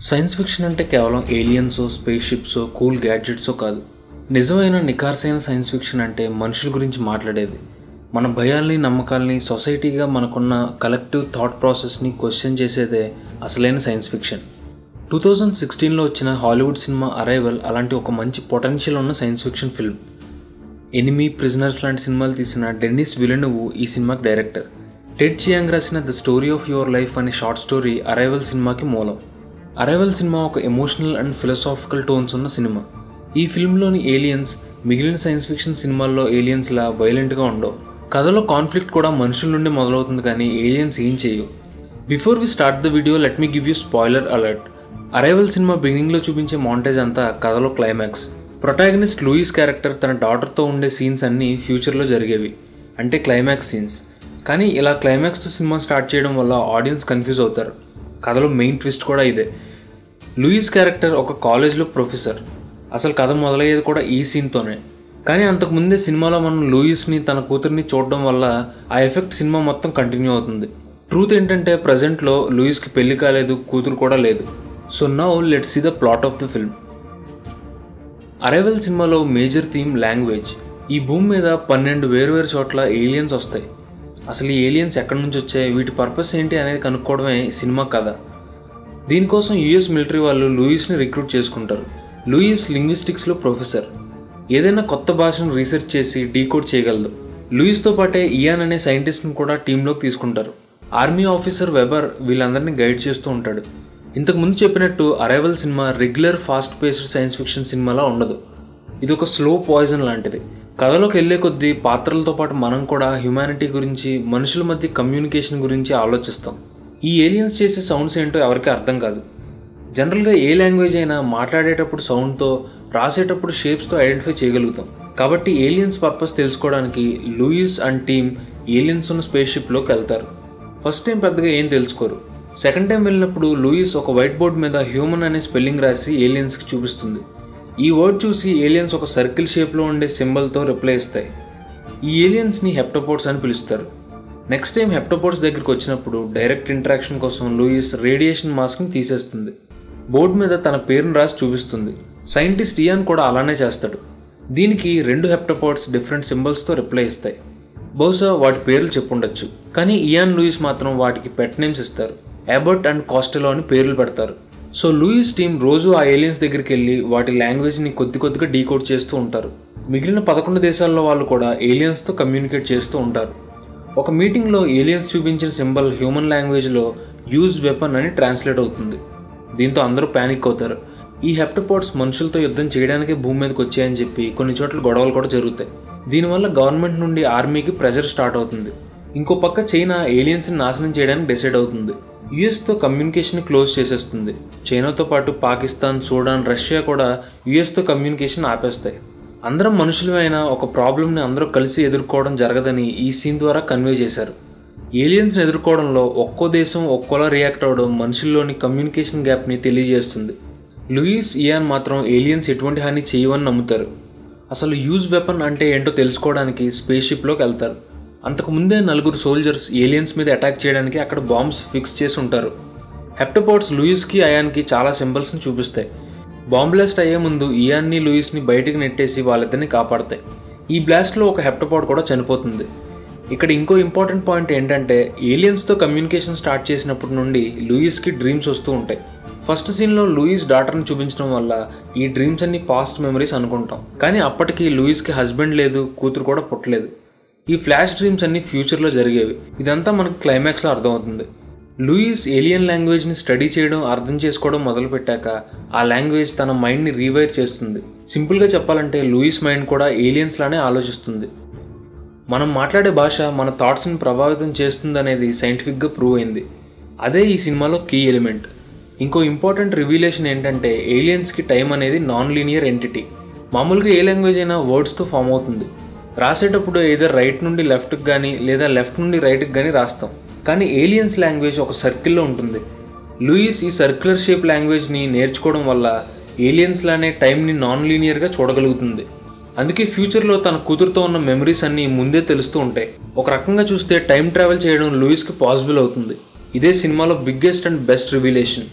Science fiction అంటే కేవలం aliens, space ships, cool gadgets కాదు. నిజమైన నిఖార్సైన సైన్స్ ఫిక్షన్ అంటే మనుషుల గురించి మాట్లాడేది. మన భయాల్ని, నమ్మకాల్ని, సొసైటీగా మనకున్న కలెక్టివ్ థాట్ ప్రాసెస్ని క్వశ్చన్ చేసేదే అసలైన సైన్స్ ఫిక్షన్. 2016లో వచ్చిన హాలీవుడ్ సినిమా అరైవల్ అలాంటి ఒక మంచి పొటెన్షియల్ ఉన్న science fiction film. Enemy, prisoners లాంటి సినిమాలు తీసిన డెన్నిస్ విలెనోవ్ ఈ సినిమాకి డైరెక్టర్. టెడ్ చియాంగ్ రాసిన the story of your life అనే షార్ట్ స్టోరీ అరైవల్ సినిమాకి మూలం. అరైవల్ సినిమా ఒక ఎమోషనల్ అండ్ ఫిలాసాఫికల్ టోన్స్ ఉన్న సినిమా. ఈ ఫిల్మ్లోని ఏలియన్స్ మిగిలిన సైన్స్ ఫిక్షన్ సినిమాల్లో ఏలియన్స్లా వైలెంట్గా ఉండవు. కథలో కాన్ఫ్లిక్ట్ కూడా మనుషుల నుండి మొదలవుతుంది, కానీ ఏలియన్స్ ఏం చేయవు. Before we start the video, let me give you spoiler alert. Arrival cinema బిగినింగ్లో చూపించే మాంటేజ్ అంతా కథలో క్లైమాక్స్. ప్రొటాగనిస్ట్ లూయిస్ క్యారెక్టర్ తన డాటర్తో ఉండే సీన్స్ అన్నీ ఫ్యూచర్లో జరిగేవి, అంటే క్లైమాక్స్ సీన్స్. కానీ ఇలా క్లైమాక్స్తో సినిమా స్టార్ట్ చేయడం వల్ల ఆడియన్స్ కన్ఫ్యూజ్ అవుతారు. కథలో మెయిన్ ట్విస్ట్ కూడా ఇదే. లూయిస్ క్యారెక్టర్ ఒక కాలేజ్లో ప్రొఫెసర్. అసలు కథ మొదలయ్యేది కూడా ఈ సీన్తోనే. కానీ అంతకుముందే సినిమాలో మనం లూయిస్ని, తన కూతుర్ని చూడడం వల్ల ఆ ఎఫెక్ట్ సినిమా మొత్తం కంటిన్యూ అవుతుంది. ట్రూత్ ఏంటంటే ప్రజెంట్లో లూయిస్కి పెళ్లి కాలేదు, కూతురు కూడా లేదు. So now let's see the plot of the film. Arrival సినిమాలో మేజర్ థీమ్ లాంగ్వేజ్. ఈ భూమి మీద 12 వేరు చోట్ల ఏలియన్స్ వస్తాయి. అసలు ఈ ఏలియన్స్ ఎక్కడి నుంచి వచ్చాయి, వీటి పర్పస్ ఏంటి అనేది కనుక్కోవడమే సినిమా కథ. దీనికోసం యుఎస్ మిలిటరీ వాళ్ళు లూయిస్ని రిక్రూట్ చేసుకుంటారు. లూయిస్ లింగ్విస్టిక్స్లో ప్రొఫెసర్. ఏదైనా కొత్త భాషను రీసెర్చ్ చేసి డీకోడ్ చేయగలదు. లూయిస్తో పాటే ఇయాన్ అనే సైంటిస్ట్ని కూడా టీంలోకి తీసుకుంటారు. ఆర్మీ ఆఫీసర్ వెబర్ వీళ్ళందరినీ గైడ్ చేస్తూ ఉంటాడు. ఇంతకుముందు చెప్పినట్టు arrival cinema regular fast paced science fiction సినిమాలా ఉండదు. ఇది ఒక స్లో పాయిజన్ లాంటిది. కథలోకి వెళ్ళే కొద్దీ పాత్రలతో పాటు మనం కూడా హ్యుమానిటీ గురించి, మనుషుల మధ్య కమ్యూనికేషన్ గురించి ఆలోచిస్తాం. ఈ ఏలియన్స్ చేసే సౌండ్స్ ఏంటో ఎవరికీ అర్థం కాదు. జనరల్గా ఏ లాంగ్వేజ్ అయినా మాట్లాడేటప్పుడు సౌండ్తో, రాసేటప్పుడు షేప్స్తో ఐడెంటిఫై చేయగలుగుతాం. కాబట్టి ఏలియన్స్ పర్పస్ తెలుసుకోవడానికి లూయిస్ అండ్ టీమ్ ఏలియన్స్ ఉన్న స్పేస్ షిప్లోకి వెళ్తారు. ఫస్ట్ టైం పెద్దగా ఏం తెలుసుకోరు. సెకండ్ టైం వెళ్ళినప్పుడు లూయిస్ ఒక వైట్ బోర్డ్ మీద హ్యూమన్ అనే స్పెల్లింగ్ రాసి ఏలియన్స్కి చూపిస్తుంది. ఈ వర్డ్ చూసి ఏలియన్స్ ఒక సర్కిల్ షేప్లో ఉండే సింబల్తో రిప్లై ఇస్తాయి. ఈ ఏలియన్స్ని హెప్టోపోడ్స్ అని పిలుస్తారు. నెక్స్ట్ టైం హెప్టోపోడ్స్ దగ్గరికి వచ్చినప్పుడు డైరెక్ట్ ఇంటరాక్షన్ కోసం లూయిస్ రేడియేషన్ మాస్క్ని తీసేస్తుంది. బోర్డు మీద తన పేరును రాసి చూపిస్తుంది. సైంటిస్ట్ ఇయాన్ కూడా అలానే చేస్తాడు. దీనికి 2 హెప్టోపోడ్స్ డిఫరెంట్ సింబల్స్తో రిప్లై ఇస్తాయి. బహుశా వాటి పేర్లు చెప్పుండొచ్చు, కానీ ఇయాన్, లూయిస్ మాత్రం వాటికి పెట్ నేమ్స్ ఇస్తారు. ఎబర్ట్ అండ్ కాస్టెలో అని పేర్లు పెడతారు. సో లూయిస్ టీం రోజు ఆ ఏలియన్స్ దగ్గరికి వెళ్ళి వాటి లాంగ్వేజ్ని కొద్దిగా డీకోడ్ చేస్తూ ఉంటారు. మిగిలిన 11 దేశాల్లో వాళ్ళు కూడా ఏలియన్స్తో కమ్యూనికేట్ చేస్తూ ఉంటారు. ఒక మీటింగ్లో ఏలియన్స్ చూపించిన సింబల్ హ్యూమన్ లాంగ్వేజ్లో యూజ్ వెపన్ అని ట్రాన్స్లేట్ అవుతుంది. దీంతో అందరూ ప్యానిక్ అవుతారు. ఈ హెప్టోపోడ్స్ మనుషులతో యుద్ధం చేయడానికే భూమి మీదకి వచ్చాయని చెప్పి కొన్ని చోట్ల గొడవలు కూడా జరుగుతాయి. దీనివల్ల గవర్నమెంట్ నుండి ఆర్మీకి ప్రెషర్ స్టార్ట్ అవుతుంది. ఇంకో పక్క చైనా ఏలియన్స్ని నాశనం చేయడానికి డిసైడ్ అవుతుంది. యుఎస్తో కమ్యూనికేషన్ క్లోజ్ చేసేస్తుంది. చైనాతో పాటు పాకిస్తాన్, సూడాన్, రష్యా కూడా యుఎస్తో కమ్యూనికేషన్ ఆపేస్తాయి. అందరం మనుషులమైనా ఒక ప్రాబ్లమ్ని అందరూ కలిసి ఎదుర్కోవడం జరగదని ఈ సీన్ ద్వారా కన్వే చేశారు. ఏలియన్స్ని ఎదుర్కోవడంలో ఒక్కో దేశం ఒక్కోలా రియాక్ట్ అవ్వడం మనుషుల్లోని కమ్యూనికేషన్ గ్యాప్ని తెలియజేస్తుంది. లూయిస్, ఇయాన్ మాత్రం ఏలియన్స్ ఎటువంటి హాని చేయవని నమ్ముతారు. అసలు యూజ్ వెపన్ అంటే ఏంటో తెలుసుకోవడానికి స్పేస్ షిప్లోకి వెళ్తారు. అంతకుముందే 4 సోల్జర్స్ ఏలియన్స్ మీద అటాక్ చేయడానికి అక్కడ బాంబ్స్ ఫిక్స్ చేసి ఉంటారు. హెప్టోపోడ్స్ లూయిస్కి, అయాన్కి చాలా సింబల్స్ని చూపిస్తాయి. బాంబ్ బ్లాస్ట్ అయ్యే ముందు ఇయాన్ని, లూయిస్ని బయటికి నెట్టేసి వాళ్ళిద్దరిని కాపాడతాయి. ఈ బ్లాస్ట్లో ఒక హెప్టోపోడ్ కూడా చనిపోతుంది. ఇక్కడ ఇంకో ఇంపార్టెంట్ పాయింట్ ఏంటంటే ఏలియన్స్తో కమ్యూనికేషన్ స్టార్ట్ చేసినప్పటి నుండి లూయిస్కి డ్రీమ్స్ వస్తూ ఉంటాయి. ఫస్ట్ సీన్లో లూయిస్ డాటర్ని చూపించడం వల్ల ఈ డ్రీమ్స్ అన్ని పాస్ట్ మెమరీస్ అనుకుంటాం. కానీ అప్పటికి లూయిస్కి హస్బెండ్ లేదు, కూతురు కూడా పుట్టలేదు. ఈ ఫ్లాష్ డ్రీమ్స్ అన్ని ఫ్యూచర్లో జరిగేవి. ఇదంతా మనకు క్లైమాక్స్లో అర్థమవుతుంది. లూయిస్ ఏలియన్ లాంగ్వేజ్ని స్టడీ చేయడం, అర్థం చేసుకోవడం మొదలుపెట్టాక ఆ లాంగ్వేజ్ తన మైండ్ని రీవైర్ చేస్తుంది. సింపుల్గా చెప్పాలంటే లూయిస్ మైండ్ కూడా ఏలియన్స్ లానే ఆలోచిస్తుంది. మనం మాట్లాడే భాష మన థాట్స్ని ప్రభావితం చేస్తుంది అనేది సైంటిఫిక్గా ప్రూవ్ అయింది. అదే ఈ సినిమాలో కీ ఎలిమెంట్. ఇంకో ఇంపార్టెంట్ రివీలేషన్ ఏంటంటే ఏలియన్స్కి టైం అనేది నాన్ లీనియర్ ఎంటిటీ. మామూలుగా ఏ లాంగ్వేజ్ అయినా వర్డ్స్తో ఫామ్ అవుతుంది. రాసేటప్పుడు ఏదో రైట్ నుండి లెఫ్ట్కి కానీ లేదా లెఫ్ట్ నుండి రైట్కి కానీ రాస్తాం. కానీ ఏలియన్స్ లాంగ్వేజ్ ఒక సర్కిల్లో ఉంటుంది. లూయిస్ ఈ సర్క్యులర్ షేప్ లాంగ్వేజ్ని నేర్చుకోవడం వల్ల ఏలియన్స్ లానే టైంని నాన్ లీనియర్గా చూడగలుగుతుంది. అందుకే ఫ్యూచర్లో తన కూతురుతో ఉన్న మెమరీస్ అన్నీ ముందే తెలుస్తూ ఉంటాయి. ఒక రకంగా చూస్తే టైం ట్రావెల్ చేయడం లూయిస్కి పాసిబుల్ అవుతుంది. ఇదే సినిమాలో biggest and best revelation.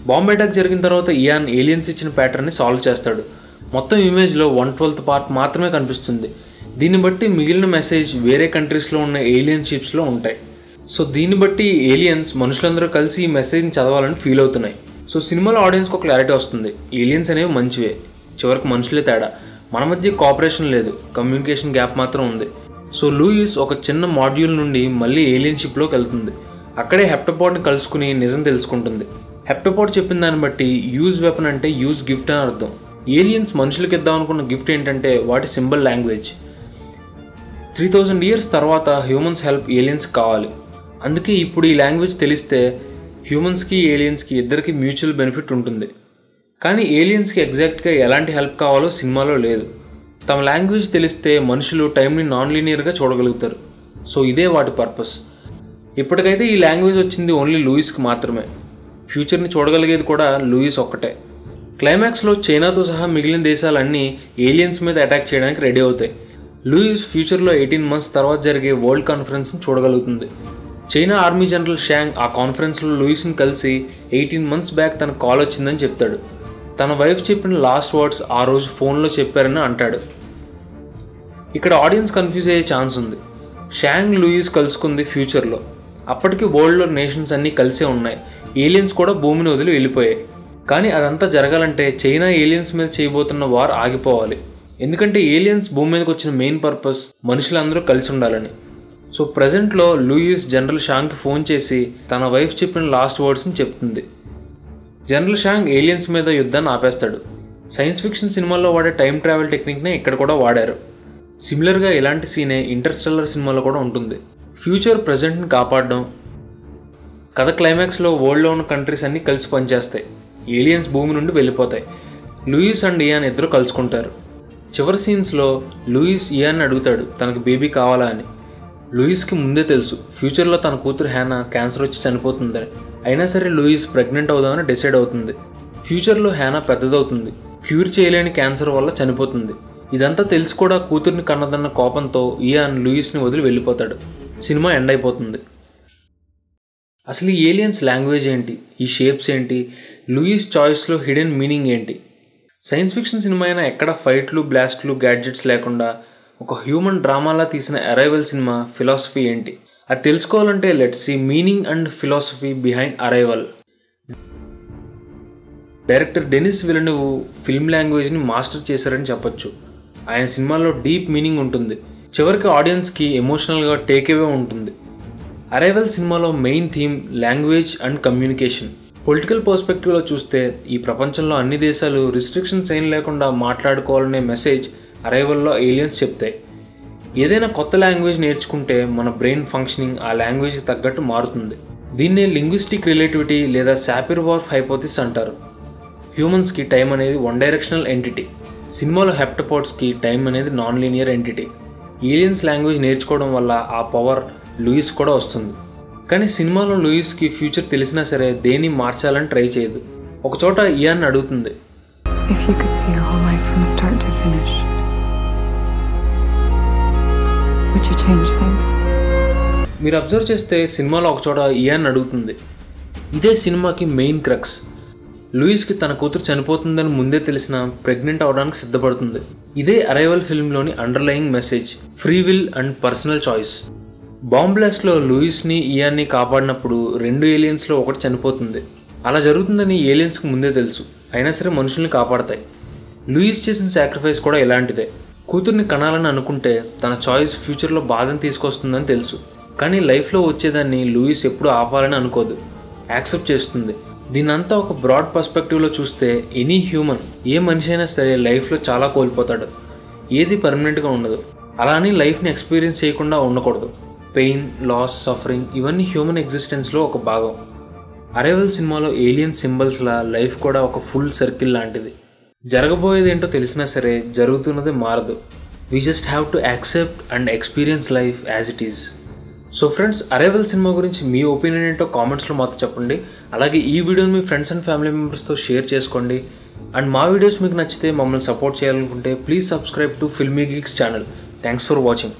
Bomb attack జరిగిన తర్వాత ఇయాన్ ఏలియన్స్ ఇచ్చిన ప్యాటర్న్ని సాల్వ్ చేస్తాడు. మొత్తం ఇమేజ్లో 1/12 పార్ట్ మాత్రమే కనిపిస్తుంది. దీన్ని బట్టి మిగిలిన మెసేజ్ వేరే కంట్రీస్లో ఉన్న ఏలియన్ షిప్స్లో ఉంటాయి. సో దీన్ని బట్టి ఏలియన్స్ మనుషులందరూ కలిసి ఈ మెసేజ్ని చదవాలని ఫీల్ అవుతున్నాయి. సో సినిమాలో ఆడియన్స్కి ఒక క్లారిటీ వస్తుంది, ఏలియన్స్ అనేవి మంచివే, చివరికి మనుషులే తేడా, మన మధ్య కోఆపరేషన్ లేదు, కమ్యూనికేషన్ గ్యాప్ మాత్రం ఉంది. సో లూయిస్ ఒక చిన్న మాడ్యూల్ నుండి మళ్ళీ ఏలియన్ షిప్లోకి వెళ్తుంది. అక్కడే హెప్టపాడ్ని కలుసుకుని నిజం తెలుసుకుంటుంది. హెప్టపాడ్ చెప్పిన దాన్ని బట్టి యూజ్ వెపన్ అంటే యూజ్ గిఫ్ట్ అని అర్థం. ఏలియన్స్ మనుషులకి ఇద్దాం అనుకున్న గిఫ్ట్ ఏంటంటే వాటి సింబల్ లాంగ్వేజ్. 3000 years తర్వాత హ్యూమన్స్ హెల్ప్ ఏలియన్స్కి కావాలి. అందుకే ఇప్పుడు ఈ లాంగ్వేజ్ తెలిస్తే హ్యూమన్స్కి ఏలియన్స్కి ఇద్దరికి మ్యూచువల్ బెనిఫిట్ ఉంటుంది. కానీ ఏలియన్స్కి ఎగ్జాక్ట్గా ఎలాంటి హెల్ప్ కావాలో సినిమాలో లేదు. తమ లాంగ్వేజ్ తెలిస్తే మనుషులు టైంని నాన్ లీనియర్గా చూడగలుగుతారు. సో ఇదే వాటి పర్పస్. ఇప్పటికైతే ఈ లాంగ్వేజ్ వచ్చింది ఓన్లీ లూయిస్కి మాత్రమే. ఫ్యూచర్ని చూడగలిగేది కూడా లూయిస్ ఒక్కటే. క్లైమాక్స్లో చైనాతో సహా మిగిలిన దేశాలన్నీ ఏలియన్స్ మీద అటాక్ చేయడానికి రెడీ అవుతాయి. లూయిస్ ఫ్యూచర్లో 18 months తర్వాత జరిగే వరల్డ్ కాన్ఫరెన్స్ని చూడగలుగుతుంది. చైనా ఆర్మీ జనరల్ షాంగ్ ఆ కాన్ఫరెన్స్లో లూయిస్ని కలిసి 18 months బ్యాక్ తనకు కాల్ వచ్చిందని చెప్తాడు. తన వైఫ్ చెప్పిన లాస్ట్ వర్డ్స్ ఆ రోజు ఫోన్లో చెప్పారని అంటాడు. ఇక్కడ ఆడియన్స్ కన్ఫ్యూజ్ అయ్యే ఛాన్స్ ఉంది. షాంగ్ లూయిస్ కలుసుకుంది ఫ్యూచర్లో. అప్పటికి వరల్డ్లో నేషన్స్ అన్నీ కలిసే ఉన్నాయి. ఏలియన్స్ కూడా భూమిని వదిలి వెళ్ళిపోయాయి. కానీ అదంతా జరగాలంటే చైనా ఏలియన్స్ మీద చేయబోతున్న వార్ ఆగిపోవాలి. ఎందుకంటే ఏలియన్స్ భూమి మీదకి వచ్చిన మెయిన్ పర్పస్ మనుషులందరూ కలిసి ఉండాలని. సో ప్రజెంట్లో లూయిస్ జనరల్ షాంగ్కి ఫోన్ చేసి తన వైఫ్ చెప్పిన లాస్ట్ వర్డ్స్ని చెప్తుంది. జనరల్ షాంగ్ ఏలియన్స్ మీద యుద్ధాన్ని ఆపేస్తాడు. సైన్స్ ఫిక్షన్ సినిమాల్లో వాడే టైం ట్రావెల్ టెక్నిక్నే ఇక్కడ కూడా వాడారు. సిమిలర్గా ఇలాంటి సీనే ఇంటర్స్టెల్లర్ సినిమాలో కూడా ఉంటుంది. ఫ్యూచర్ ప్రజెంట్ని కాపాడడం. కథ క్లైమాక్స్లో వరల్డ్లో ఉన్న కంట్రీస్ అన్నీ కలిసి పనిచేస్తాయి. ఏలియన్స్ భూమి నుండి వెళ్ళిపోతాయి. లూయిస్ అండ్ ఇయాన్ ఇద్దరు కలుసుకుంటారు. చివరి సీన్స్లో లూయిస్ ఇయాన్ని అడుగుతాడు తనకు బేబీ కావాలా అని. లూయిస్కి ముందే తెలుసు ఫ్యూచర్లో తన కూతురు హ్యానా క్యాన్సర్ వచ్చి చనిపోతుందని. అయినా సరే లూయిస్ ప్రెగ్నెంట్ అవుదామని డిసైడ్ అవుతుంది. ఫ్యూచర్లో హ్యానా పెద్దదవుతుంది, క్యూర్ చేయలేని క్యాన్సర్ వల్ల చనిపోతుంది. ఇదంతా తెలిసి కూడా కూతుర్ని కన్నదన్న కోపంతో ఇయాన్ లూయిస్ని వదిలి వెళ్ళిపోతాడు. సినిమా ఎండ్ అయిపోతుంది. అసలు ఈ ఏలియన్స్ లాంగ్వేజ్ ఏంటి, ఈ షేప్స్ ఏంటి, లూయిస్ చాయిస్లో హిడెన్ మీనింగ్ ఏంటి? సైన్స్ ఫిక్షన్ సినిమా అయినా ఎక్కడ ఫైట్లు, బ్లాస్ట్లు, గ్యాడ్జెట్స్ లేకుండా ఒక హ్యూమన్ డ్రామాలా తీసిన అరైవల్ సినిమా ఫిలాసఫీ ఏంటి? అది తెలుసుకోవాలంటే let's see meaning and philosophy behind Arrival. Director Denis Villeneuve film లాంగ్వేజ్ని మాస్టర్ చేశారని చెప్పొచ్చు. ఆయన సినిమాలో డీప్ మీనింగ్ ఉంటుంది. చివరికి ఆడియన్స్కి ఎమోషనల్గా టేక్అవే ఉంటుంది. అరైవల్ సినిమాలో main theme language and communication. Political పర్స్పెక్టివ్లో చూస్తే ఈ ప్రపంచంలో అన్ని దేశాలు రిస్ట్రిక్షన్స్ ఏం లేకుండా మాట్లాడుకోవాలనే మెసేజ్ అరైవల్లో ఏలియన్స్ చెప్తాయి. ఏదైనా కొత్త లాంగ్వేజ్ నేర్చుకుంటే మన బ్రెయిన్ ఫంక్షనింగ్ ఆ లాంగ్వేజ్కి తగ్గట్టు మారుతుంది. దీన్నే లింగ్విస్టిక్ రిలేటివిటీ లేదా సాపిర్-వార్ఫ్ హైపోథిసిస్ అంటారు. హ్యూమన్స్కి టైం అనేది వన్ డైరెక్షనల్ ఎంటిటీ. సినిమాలో హెప్టపాడ్స్కి టైం అనేది non linear entity. Aliens language నేర్చుకోవడం వల్ల ఆ పవర్ లూయిస్ కూడా వస్తుంది. కానీ సినిమాలో లూయిస్కి ఫ్యూచర్ తెలిసినా సరే దేన్ని మార్చాలని ట్రై చేయదు. ఒకచోట ఇయాన్ అడుగుతుంది, If you could see your whole life from start to finish, would you change things? మీరు అబ్జర్వ్ చేస్తే సినిమాలో ఒకచోట ఇయాన్ అడుగుతుంది. ఇదే సినిమాకి మెయిన్ క్రక్స్. లూయిస్కి తన కూతురు చనిపోతుందని ముందే తెలిసిన ప్రెగ్నెంట్ అవడానికి సిద్ధపడుతుంది. ఇదే అరైవల్ ఫిల్మ్లోని underlying message, free will and personal choice. Bomb బ్లాస్ట్లో లూయిస్ని ఇయాన్ని కాపాడినప్పుడు 2 ఏలియన్స్లో ఒకటి చనిపోతుంది. అలా జరుగుతుందని ఏలియన్స్కి ముందే తెలుసు. అయినా సరే మనుషుల్ని కాపాడతాయి. లూయిస్ చేసిన సాక్రిఫైస్ కూడా ఇలాంటిదే. కూతుర్ని కనాలని అనుకుంటే తన చాయిస్ ఫ్యూచర్లో బాధను తీసుకొస్తుందని తెలుసు. కానీ లైఫ్లో వచ్చేదాన్ని లూయిస్ ఎప్పుడు ఆపాలని అనుకోదు, యాక్సెప్ట్ చేస్తుంది. దీనంతా ఒక బ్రాడ్ పర్స్పెక్టివ్లో చూస్తే ఎనీ హ్యూమన్, ఏ మనిషి అయినా సరే లైఫ్లో చాలా కోల్పోతాడు. ఏది పర్మనెంట్గా ఉండదు. అలానే లైఫ్ని ఎక్స్పీరియన్స్ చేయకుండా ఉండకూడదు. పెయిన్, లాస్, సఫరింగ్ ఇవన్నీ హ్యూమన్ ఎగ్జిస్టెన్స్లో ఒక భాగం. అరైవల్ సినిమాలో ఏలియన్ సింబల్స్లా లైఫ్ కూడా ఒక ఫుల్ సర్కిల్ లాంటిది. జరగబోయేది ఏంటో తెలిసినా సరే జరుగుతున్నది మారదు. We just have to accept and experience life as it is. So friends, arrival cinema గురించి మీ ఒపీనియన్ ఏంటో కామెంట్స్లో మాతో చెప్పండి. అలాగే ఈ వీడియోని మీ ఫ్రెండ్స్ అండ్ ఫ్యామిలీ మెంబర్స్తో షేర్ చేసుకోండి. అండ్ మా వీడియోస్ మీకు నచ్చితే, మమ్మల్ని సపోర్ట్ చేయాలనుకుంటే please subscribe to filmy Geeks channel. Thanks for watching.